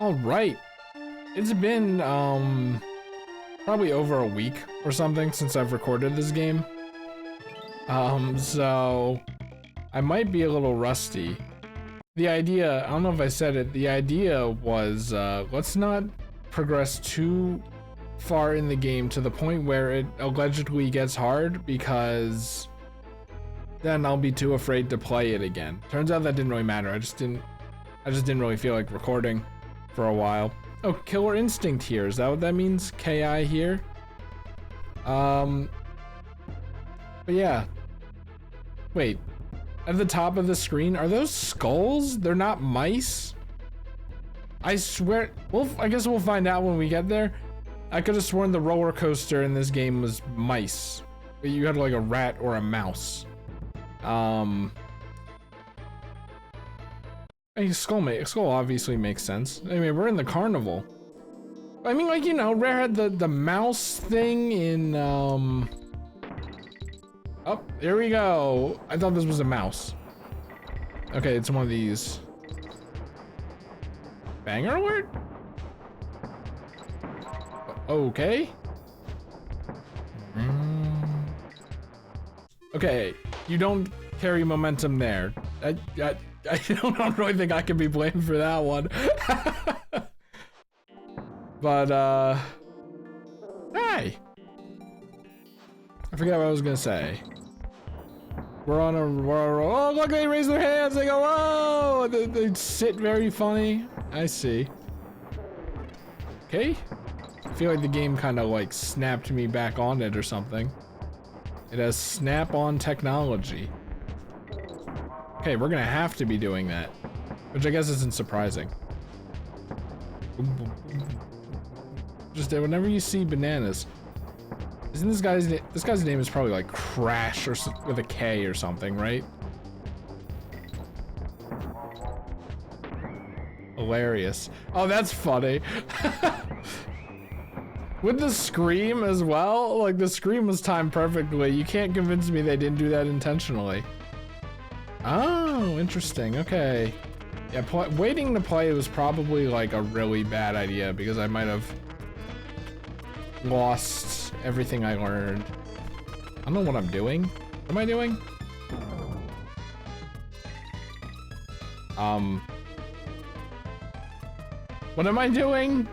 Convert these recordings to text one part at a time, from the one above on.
All right. It's been probably over a week or something since I've recorded this game. So I might be a little rusty. The idea, I don't know if I said it, the idea was let's not progress too far in the game to the point where it allegedly gets hard, because then I'll be too afraid to play it again. Turns out that didn't really matter. I just didn't really feel like recording for a while. Oh, Killer Instinct here. Is that what that means? KI here? But yeah. Wait. At the top of the screen, are those skulls? They're not mice? I swear, well, I guess we'll find out when we get there. I could have sworn the roller coaster in this game was mice. You had like a rat or a mouse. Skull obviously makes sense. Anyway, we're in the carnival. I mean, like, you know, Rare had the mouse thing in, oh, here we go. I thought this was a mouse. Okay, it's one of these. Banger alert? Okay. Okay, you don't carry momentum there. I don't really think I can be blamed for that one. But, hey! I forgot what I was gonna say. Oh, look, they raise their hands, they go, whoa! They sit very funny. I see. Okay. I feel like the game kind of like snapped me back on it or something. It has snap-on technology. Okay, we're gonna have to be doing that, which I guess isn't surprising. Just whenever you see bananas, isn't this guy's name is probably like Crash or with a K or something, right? Hilarious. Oh, that's funny. With the scream as well, like the scream was timed perfectly. You can't convince me they didn't do that intentionally. Oh, interesting. Okay. Yeah, waiting to play was probably like a really bad idea, because I might have lost everything I learned. I don't know what I'm doing. What am I doing? What am I doing?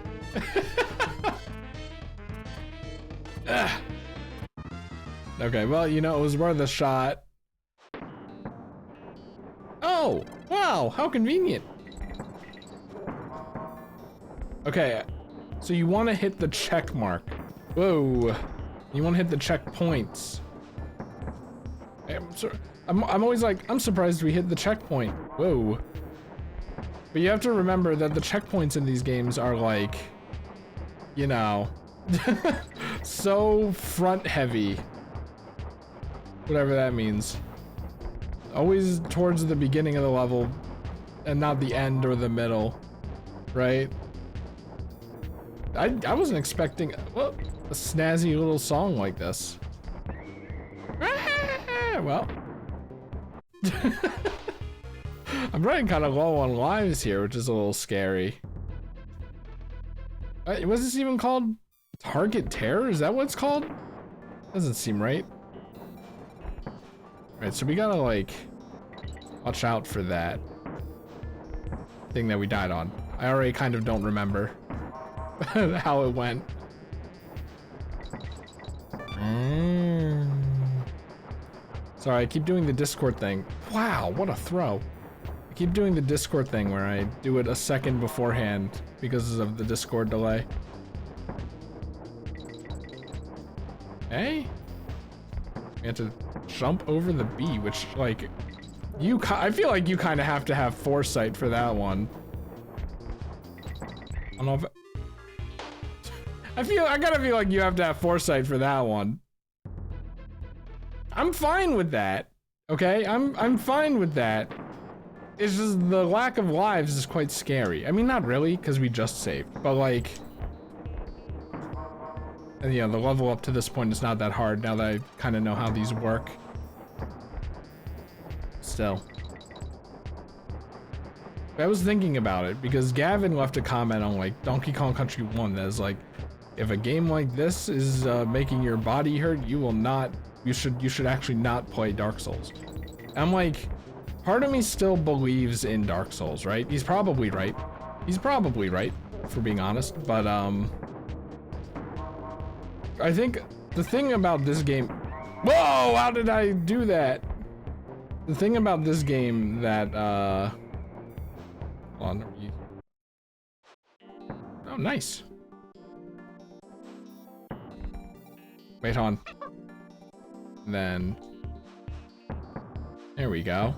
Okay, well, you know, it was worth a shot. Oh, wow, how convenient. Okay, so you want to hit the check mark. Whoa, you want to hit the checkpoints. I'm always like, I'm surprised we hit the checkpoint. Whoa. But you have to remember that the checkpoints in these games are like, you know, so front heavy. Whatever that means. Always towards the beginning of the level and not the end or the middle, right? I wasn't expecting a snazzy little song like this. Well. I'm running kind of low on lives here, which is a little scary. Was this even called Target Terror? Is that what it's called? Doesn't seem right. Alright, so we gotta like watch out for that thing that we died on. I already kind of don't remember how it went. Sorry, I keep doing the Discord thing. Wow, what a throw. I keep doing the Discord thing where I do it a second beforehand because of the Discord delay. Hey? We have to jump over the bee, which, like, I feel like you kind of have to have foresight for that one. I don't know if I gotta feel like you have to have foresight for that one. I'm fine with that, okay? I'm fine with that. It's just the lack of lives is quite scary. I mean, not really, because we just saved, but like, and yeah, the level up to this point is not that hard now that I kind of know how these work. Still. I was thinking about it because Gavin left a comment on like Donkey Kong Country 1 that's like, if a game like this is making your body hurt, you should actually not play Dark Souls. I'm like, part of me still believes in Dark Souls, right? He's probably right. He's probably right, for being honest. But I think the thing about this game, whoa, how did I do that? The thing about this game that hold on, oh, nice. Wait on. And then there we go.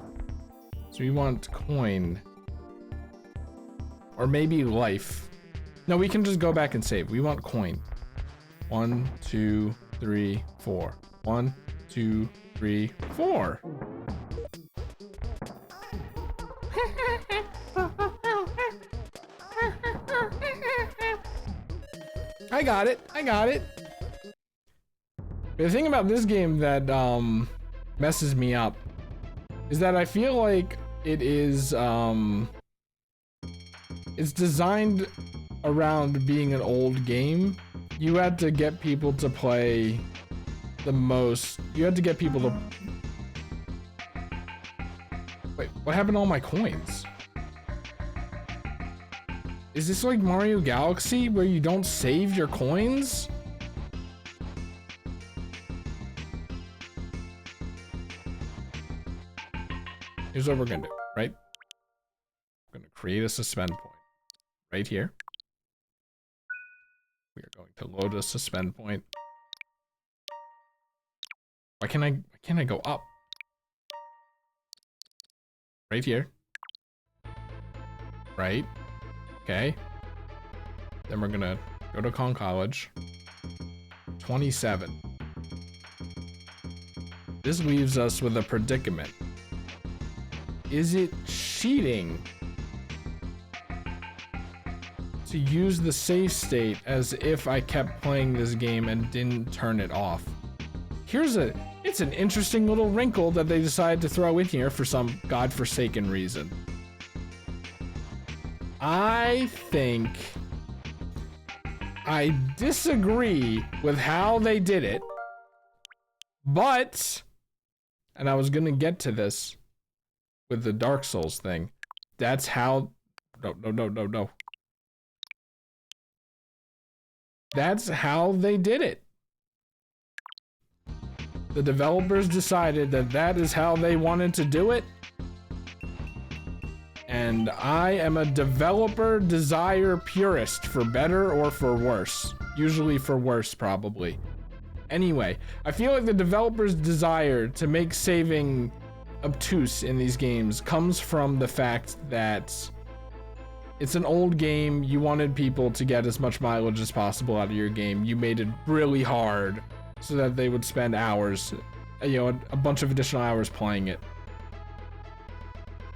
So we want coin. Or maybe life. No, we can just go back and save. We want coin. 1, 2, 3, 4. 1, 2, 3, 4. I got it. I got it. The thing about this game that messes me up is that I feel like it is it's designed around being an old game. You had to get people to play the most. You had to get people to. Wait, what happened to all my coins? Is this like Mario Galaxy where you don't save your coins? Here's what we're gonna do, right? We're gonna create a suspend point right here. We are going to load a suspend point. Why can't I go up? Right here. Right. Okay. Then we're gonna go to Kong College. 27. This leaves us with a predicament. Is it cheating to use the save state as if I kept playing this game and didn't turn it off? It's an interesting little wrinkle that they decided to throw in here for some godforsaken reason. I think I disagree with how they did it, but, and I was gonna get to this with the Dark Souls thing. That's how, no. That's how they did it. The developers decided that that is how they wanted to do it. And I am a developer desire purist, for better or for worse. Usually for worse, probably. Anyway, I feel like the developers' desire to make saving obtuse in these games comes from the fact that it's an old game. You wanted people to get as much mileage as possible out of your game. You made it really hard so that they would spend hours, a bunch of additional hours playing it.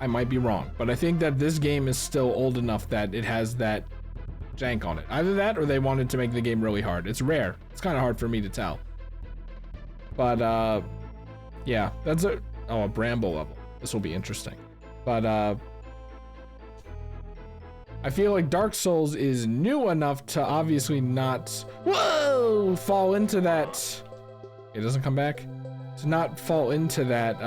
I might be wrong, but I think that this game is still old enough that it has that jank on it. Either that or they wanted to make the game really hard. It's rare. It's kind of hard for me to tell. But yeah, that's a bramble level. This will be interesting. But I feel like Dark Souls is new enough to obviously not fall into that. It doesn't come back. To not fall into that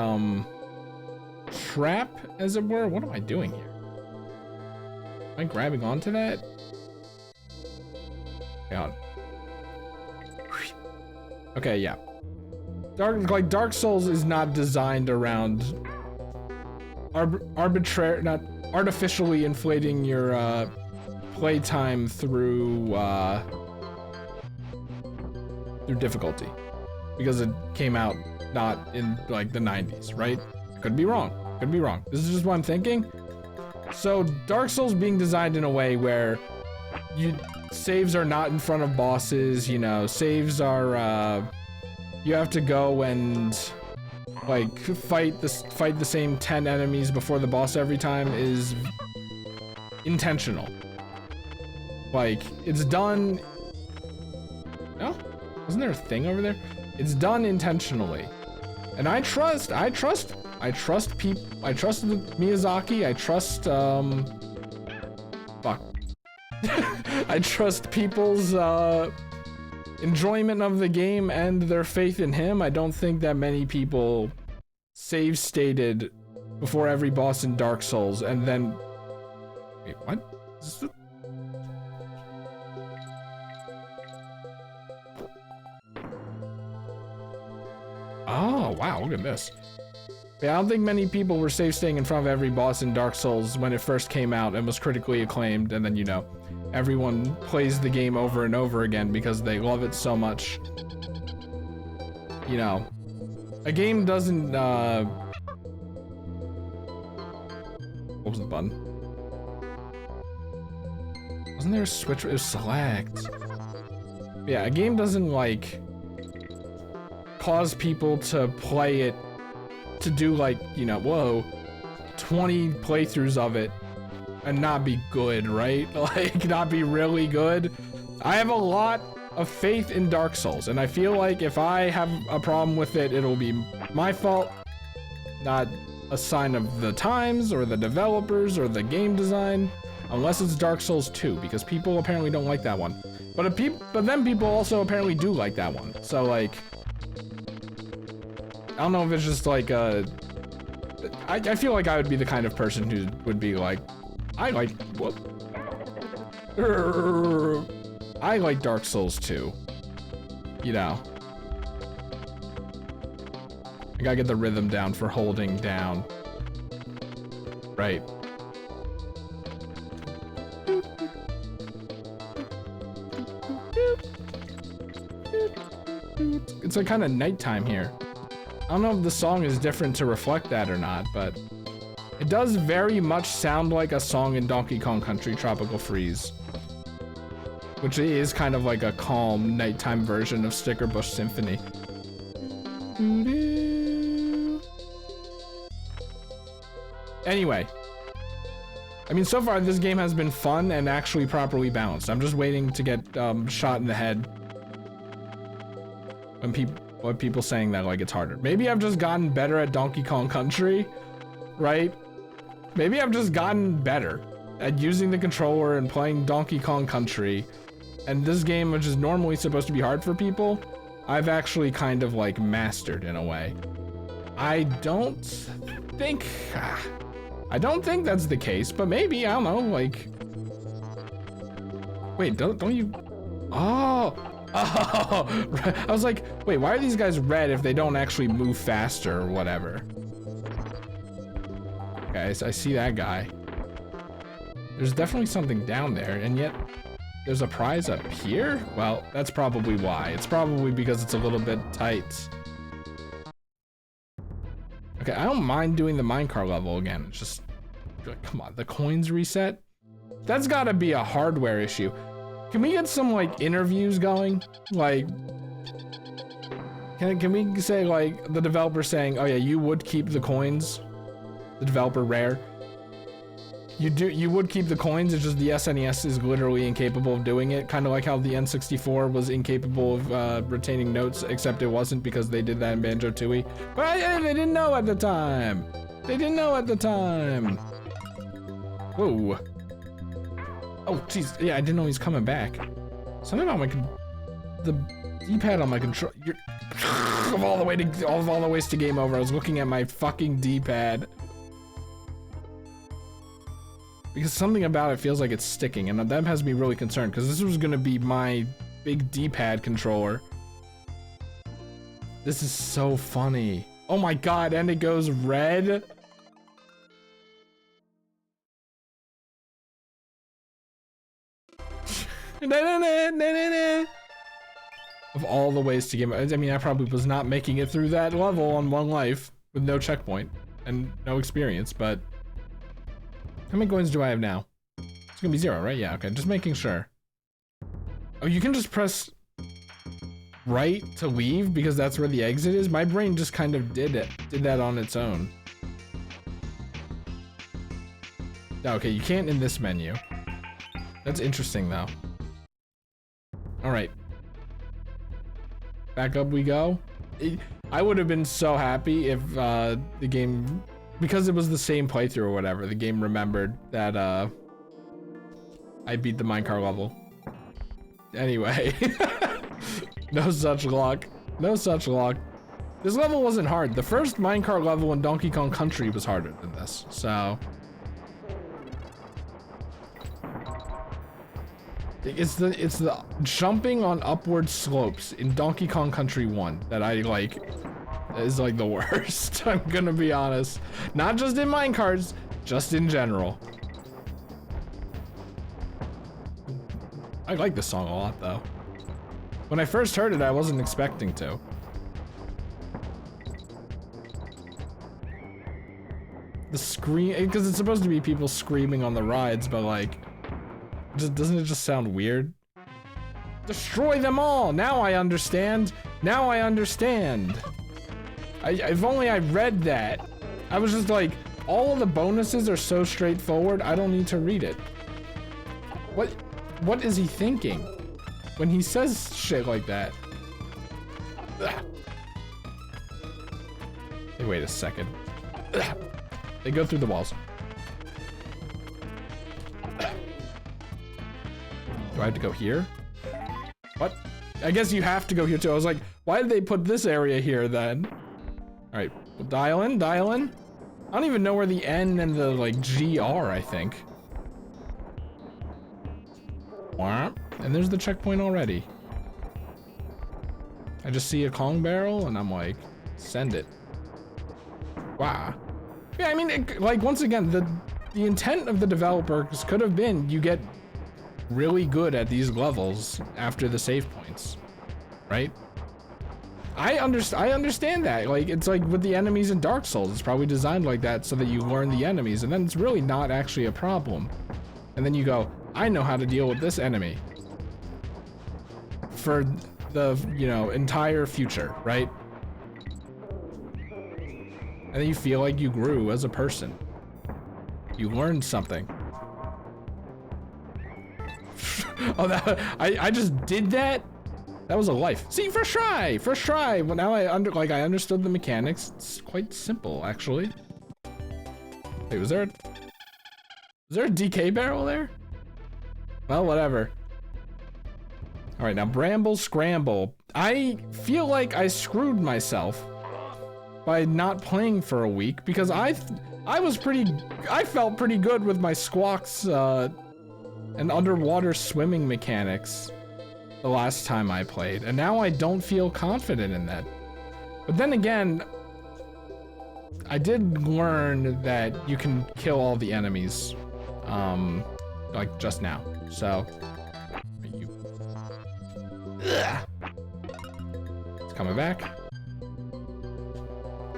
trap, as it were. What am I doing here? Am I grabbing onto that? God. Okay, yeah. Dark Souls is not designed around not artificially inflating your playtime through difficulty, because it came out not in like the 90s, right? Could be wrong. Could be wrong. This is just what I'm thinking. So Dark Souls being designed in a way where saves are not in front of bosses, saves are you have to go and like fight the same 10 enemies before the boss every time is intentional. Like, it's done. No? Wasn't there a thing over there? It's done intentionally. And I trust I trust Miyazaki. I trust, fuck. I trust people's, enjoyment of the game and their faith in him. I don't think that many people save stated before every boss in Dark Souls and then... Wait, what? Is this... Oh, wow, look at this. Yeah, I don't think many people were save staying in front of every boss in Dark Souls when it first came out and was critically acclaimed, and then, you know, everyone plays the game over and over again because they love it so much. You know, a game doesn't, what was the button? Wasn't there a switch? It was select. Yeah, a game doesn't, like, cause people to play it to do, like, you know, whoa, 20 playthroughs of it and not be good, right? Like, not be really good. I have a lot of faith in Dark Souls, and I feel like if I have a problem with it, it'll be my fault, not a sign of the times or the developers or the game design, unless it's Dark Souls 2, because people apparently don't like that one. But then people also apparently do like that one. So, like, I don't know if it's just like I feel like I would be the kind of person who would be like, I like Dark Souls 2. You know. I gotta get the rhythm down for holding down. Right. It's like kind of nighttime here. I don't know if the song is different to reflect that or not, but it does very much sound like a song in Donkey Kong Country Tropical Freeze, which is kind of like a calm nighttime version of Stickerbush Symphony. Anyway, I mean, so far this game has been fun and actually properly balanced. I'm just waiting to get shot in the head when people saying that like it's harder. Maybe I've just gotten better at Donkey Kong Country, right? Maybe I've just gotten better at using the controller and playing Donkey Kong Country, and this game, which is normally supposed to be hard for people, I've actually kind of like mastered in a way. I don't think that's the case, but maybe, I don't know, like, wait, don't you, oh, I was like, wait, why are these guys red if they don't actually move faster or whatever? Okay, I see that guy. There's definitely something down there, and yet there's a prize up here? Well, that's probably why. It's probably because it's a little bit tight. Okay, I don't mind doing the minecart level again. It's just, come on, the coins reset? That's gotta be a hardware issue. Can we get some, like, interviews going? Like, can we say, like, the developer saying, oh yeah, you would keep the coins? The developer Rare. You would keep the coins, it's just the SNES is literally incapable of doing it, kind of like how the N64 was incapable of retaining notes, except it wasn't because they did that in Banjo-Tooie. But they didn't know at the time. They didn't know at the time. Whoa. Oh, jeez. Yeah, I didn't know he's coming back. Something about the D-pad on my control. Of all the ways to game over. I was looking at my fucking D-pad. Because something about it feels like it's sticking, and that has me really concerned, because this was gonna be my big D-pad controller. This is so funny. Oh my god, and it goes red? Of all the ways to game, I mean, I probably was not making it through that level on one life with no checkpoint and no experience, but how many coins do I have now? It's gonna be 0, right? Yeah, okay, just making sure. Oh, you can just press right to leave because that's where the exit is? My brain just kind of did that on its own. Okay, you can't in this menu. That's interesting though. All right. Back up we go. I would have been so happy if the game, because it was the same playthrough or whatever, the game remembered that I beat the minecart level. Anyway, no such luck. No such luck. This level wasn't hard. The first minecart level in Donkey Kong Country was harder than this, so. It's the jumping on upward slopes in Donkey Kong Country 1 that I like, is like the worst. I'm gonna be honest. Not just in minecarts, just in general. I like this song a lot though. When I first heard it, I wasn't expecting to. The scream, because it's supposed to be people screaming on the rides, but like, doesn't it just sound weird? Destroy them all! Now I understand! Now I understand! If only I read that. I was just like, all of the bonuses are so straightforward, I don't need to read it. What is he thinking when he says shit like that? Ugh. Hey, wait a second. Ugh. They go through the walls. Do I have to go here? What? I guess you have to go here too. I was like, why did they put this area here then? All right, we'll dial in, dial in. I don't even know where the N and the like G are, I think. And there's the checkpoint already. I just see a Kong barrel and I'm like, send it. Wow. Yeah, I mean, like once again, the intent of the developers could have been you get really good at these levels after the save points, right? I understand that. Like, it's like with the enemies in Dark Souls, it's probably designed like that so that you learn the enemies, and then it's really not actually a problem. And then you go, I know how to deal with this enemy for the, you know, entire future, right? And then you feel like you grew as a person. You learned something. Oh, I just did that? That was a life. See, first try, first try. Well, now I understood the mechanics. It's quite simple, actually. Wait, was there a DK barrel there? Well, whatever. All right, now Bramble Scramble. I feel like I screwed myself by not playing for a week because I felt pretty good with my squawks and underwater swimming mechanics the last time I played, and now I don't feel confident in that. But then again, I did learn that you can kill all the enemies, like just now. So, Ugh. It's coming back.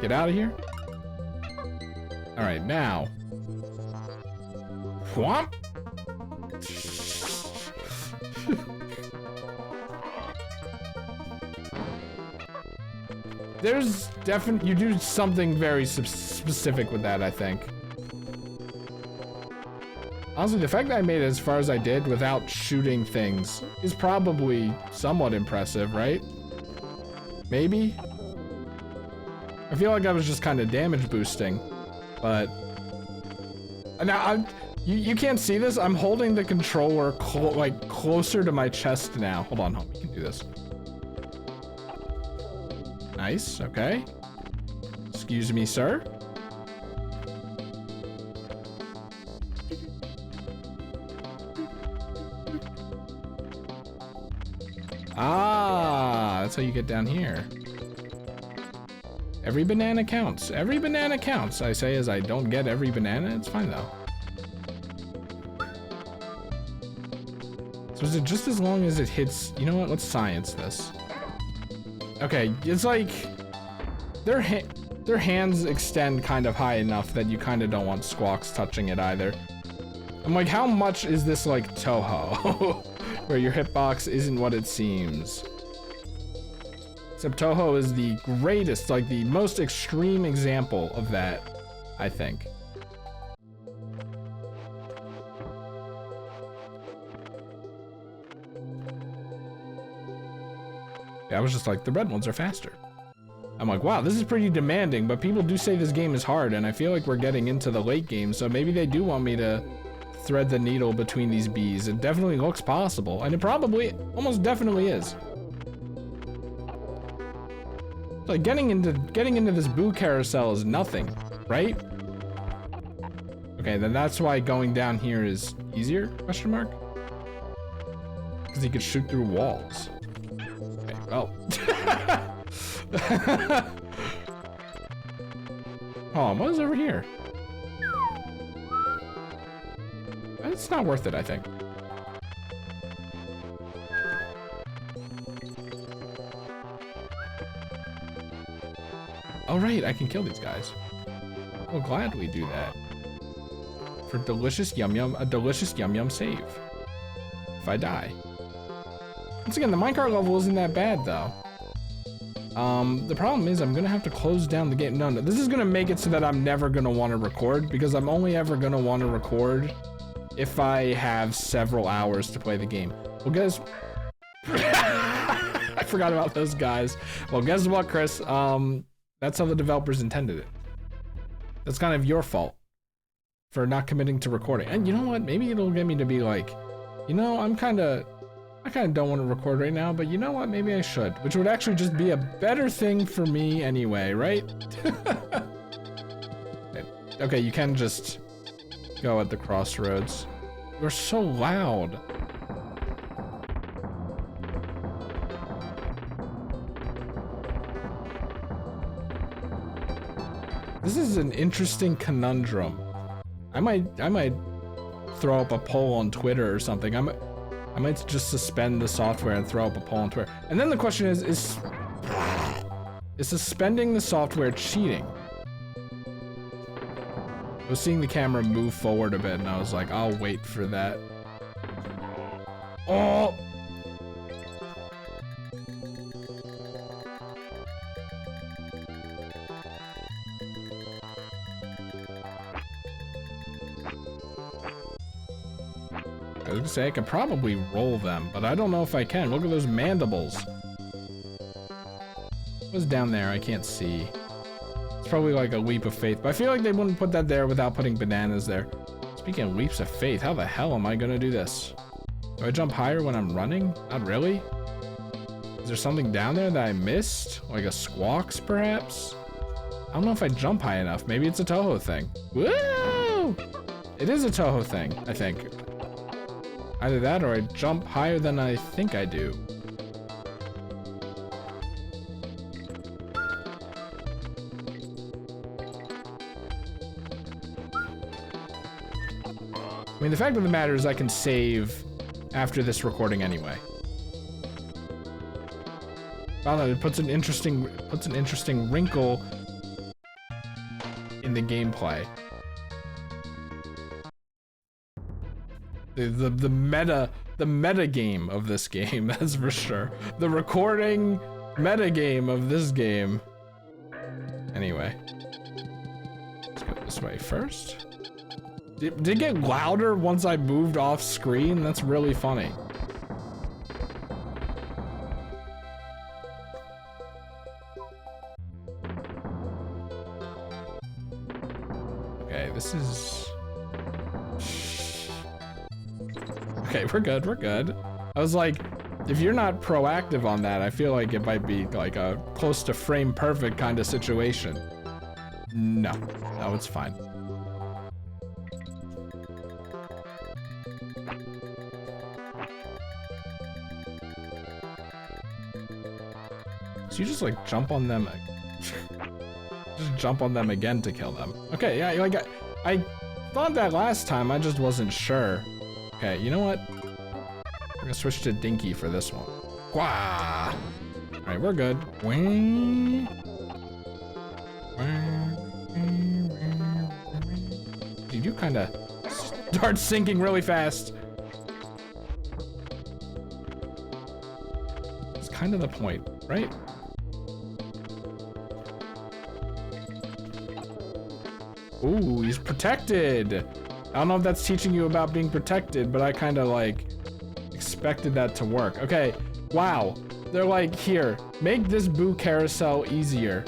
Get out of here. All right, now. Whomp. There's definitely, you do something very specific with that, I think. Honestly, the fact that I made it as far as I did without shooting things is probably somewhat impressive, right? Maybe? I feel like I was just kind of damage boosting, but... Now, you can't see this, I'm holding the controller like closer to my chest now. Hold on, we can do this. Nice, okay. Excuse me, sir. Ah, that's how you get down here. Every banana counts. Every banana counts, I say as I don't get every banana. It's fine though. So is it just as long as it hits... You know what? Let's science this. Okay, it's like... Their hands extend kind of high enough that you kind of don't want squawks touching it either. I'm like, how much is this like Toho? Where your hitbox isn't what it seems. Except Toho is the greatest, like the most extreme example of that, I think. Yeah, I was just like, the red ones are faster. I'm like, wow, this is pretty demanding, but people do say this game is hard, and I feel like we're getting into the late game, so maybe they do want me to thread the needle between these bees. It definitely looks possible, and it probably, almost definitely is. Like getting into this boo carousel is nothing, right? Okay, then that's why going down here is easier, question mark? Because he could shoot through walls. Okay, well. Oh, what is over here? It's not worth it, I think. Oh, right, I can kill these guys. We'll gladly do that. For delicious yum yum, a delicious yum yum save. If I die. Once again, the minecart level isn't that bad, though. The problem is I'm gonna have to close down the game. No, this is gonna make it so that I'm never gonna want to record, because I'm only ever gonna want to record if I have several hours to play the game. Well, guys, I forgot about those guys. Well, guess what, Chris? That's how the developers intended it. That's kind of your fault for not committing to recording. And you know what? Maybe it'll get me to be like, you know, I kind of don't want to record right now, but you know what? Maybe I should, which would actually just be a better thing for me anyway, right? Okay, you can just go at the crossroads. You're so loud. This is an interesting conundrum. I might throw up a poll on Twitter or something. I might just suspend the software and throw up a poll on Twitter. And then the question is suspending the software cheating? I was seeing the camera move forward a bit, and I was like, I'll wait for that. Oh! I was gonna say I could probably roll them, but I don't know if I can. Look at those mandibles. What's down there? I can't see. It's probably like a leap of faith, but I feel like they wouldn't put that there without putting bananas there. Speaking of leaps of faith, how the hell am I gonna do this? Do I jump higher when I'm running? Not really. Is there something down there that I missed? Like a squawks, perhaps? I don't know if I jump high enough. Maybe it's a Toho thing. Woo! It is a Toho thing, I think. Either that or I jump higher than I think I do. I mean, the fact of the matter is I can save after this recording anyway. I don't know, it puts an interesting wrinkle in the gameplay. The meta game of this game, that's for sure. The recording meta game of this game. Anyway, let's go this way first. Did it get louder once I moved off screen? That's really funny. Okay, this is... Okay, we're good, we're good. I was like, if you're not proactive on that, I feel like it might be like a close to frame perfect kind of situation. No, it's fine. So you just like jump on them, just jump on them again to kill them. Okay, yeah, like I thought that last time, I just wasn't sure. Okay, you know what? We're gonna switch to Dinky for this one. Wah! All right, we're good. Dude, you kind of start sinking really fast. It's kind of the point, right? Ooh, he's protected. I don't know if that's teaching you about being protected, but I kind of like expected that to work. Okay, wow. They're like, here, make this Boo carousel easier.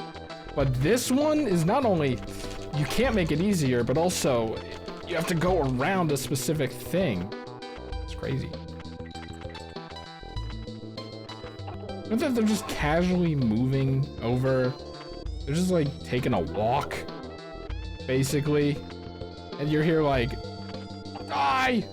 But this one is not only, you can't make it easier, but also you have to go around a specific thing. It's crazy. Not that they're just casually moving over. They're just like taking a walk, basically. And you're here like, die!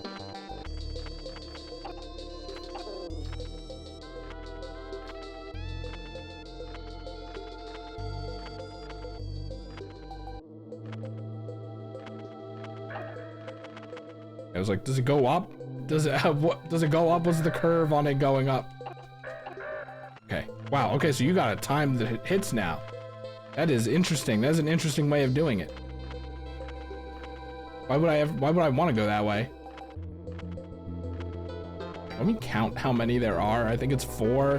I was like, does it go up? Does it have what? Does it go up? What's the curve on it going up? Okay. Wow. Okay, so you got a time that it hits now. That is interesting. That's an interesting way of doing it. Why would I want to go that way? Let me count how many there are. I think it's 4.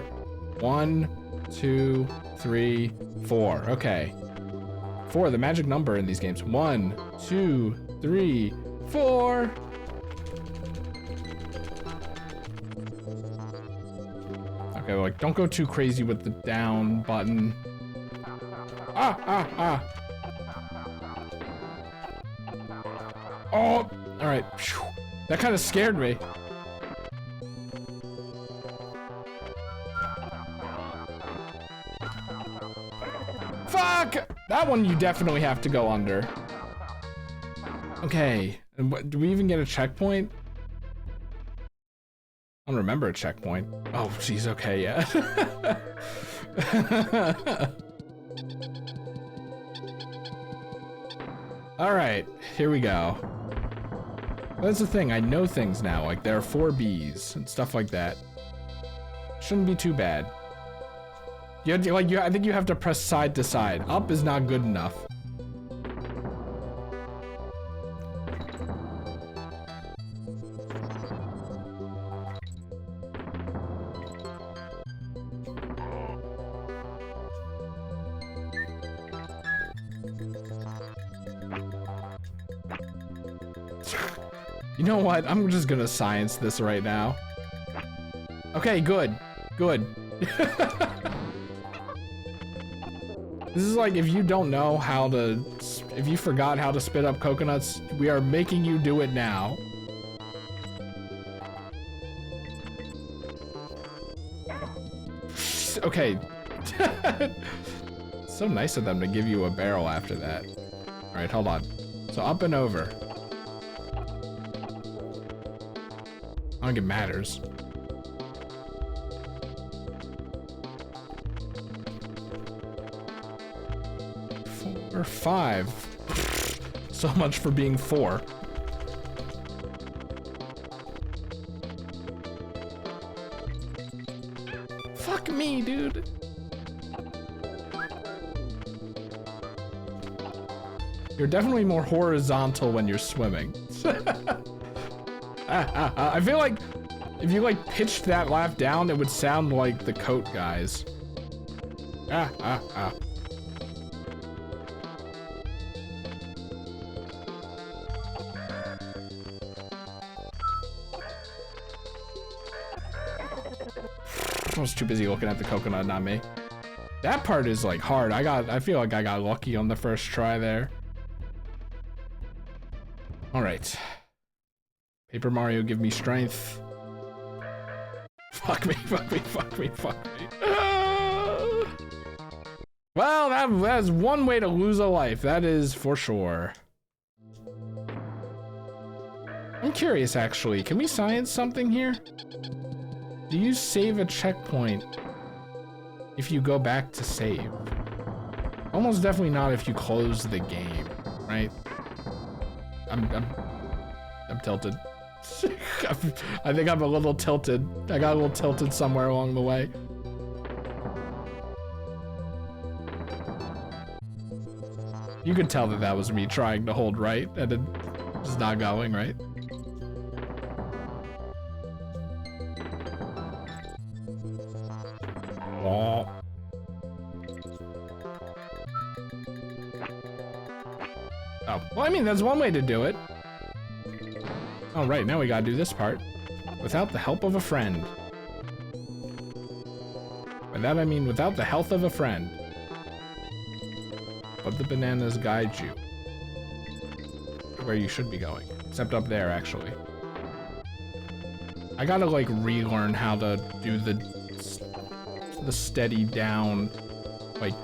1, 2, 3, 4. Okay. 4, the magic number in these games. 1, 2, 3, 4. Okay, like, don't go too crazy with the down button. Ah! Oh! Alright. That kind of scared me. Fuck! That one you definitely have to go under. Okay. And what, do we even get a checkpoint? I don't remember a checkpoint. Oh, jeez, okay, yeah. All right, here we go. That's the thing, I know things now. Like, there are 4 Bs and stuff like that. Shouldn't be too bad. I think you have to press side to side. Up is not good enough. You know what? I'm just gonna science this right now. Okay, good. Good. This is like if you don't know how to, if you forgot how to spit up coconuts, we are making you do it now. Okay. So nice of them to give you a barrel after that. All right, hold on. So up and over. I don't think it matters. 4 or 5. So much for being 4. Fuck me, dude. You're definitely more horizontal when you're swimming. I feel like if you like pitched that laugh down, it would sound like the coat guys. I was too busy looking at the coconut, not me. That part is like hard. I feel like I got lucky on the first try there. All right. Paper Mario, give me strength. Fuck me, fuck me, fuck me, fuck me. Well, that's one way to lose a life, that is for sure. I'm curious, actually. Can we science something here? Do you save a checkpoint if you go back to save? Almost definitely not if you close the game, right? I'm tilted. I think I'm a little tilted. I got a little tilted somewhere along the way. You could tell that was me trying to hold right and it just not going right. Oh. Oh, well, I mean, that's one way to do it. All right, now we gotta do this part without the help of a friend. By that I mean without the health of a friend. But the bananas guide you to where you should be going. Except up there, actually. I gotta like relearn how to do the steady down. Like,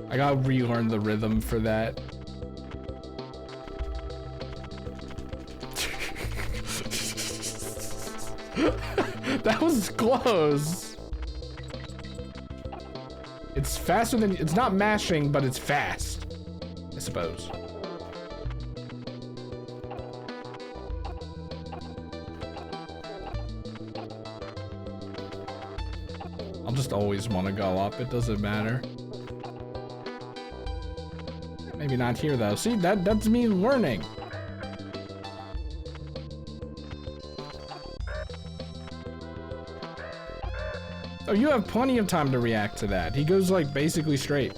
I gotta relearn the rhythm for that. That was close. It's faster than, it's not mashing, but it's fast, I suppose. I'll just always want to go up, it doesn't matter. Maybe not here though. See, that's me learning. Oh, you have plenty of time to react to that. He goes like basically straight.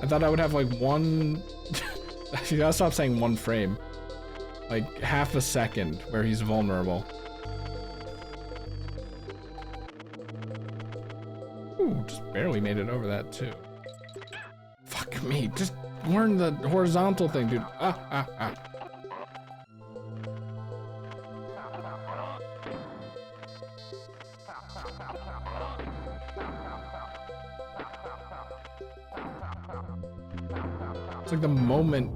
I thought I would have like one, actually, I gotta stop saying one frame. Like half a second where he's vulnerable. Ooh, just barely made it over that too. Fuck me, just learn the horizontal thing, dude. Ah. It's like the moment.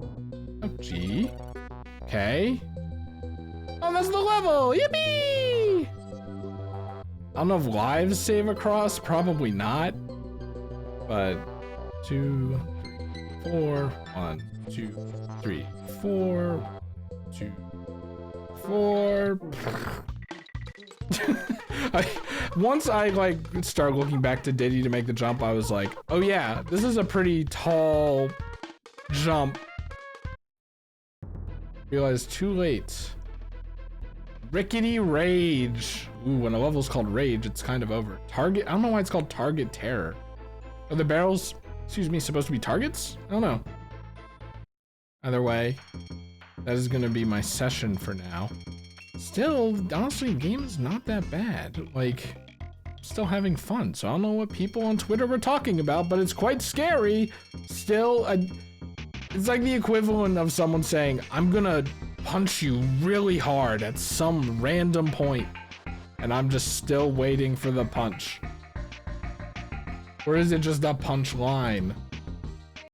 Oh, G. Okay. Oh, that's the level! Yippee! I don't know if lives save across. Probably not. But 2, 3, 4. 1, 2, 3, 4. 2, 4. Once I like start looking back to Diddy to make the jump, I was like, oh yeah, this is a pretty tall jump. Realized too late. Rickety Rage. Ooh, when a level's called Rage, it's kind of over. Target, I don't know why it's called Target Terror. Are the barrels, excuse me, supposed to be targets? I don't know. Either way, that is gonna be my session for now. Still, honestly, the game is not that bad. Like, I'm still having fun, so I don't know what people on Twitter were talking about, but it's quite scary. Still, it's like the equivalent of someone saying, I'm gonna punch you really hard at some random point, and I'm just still waiting for the punch. Or is it just a punch line?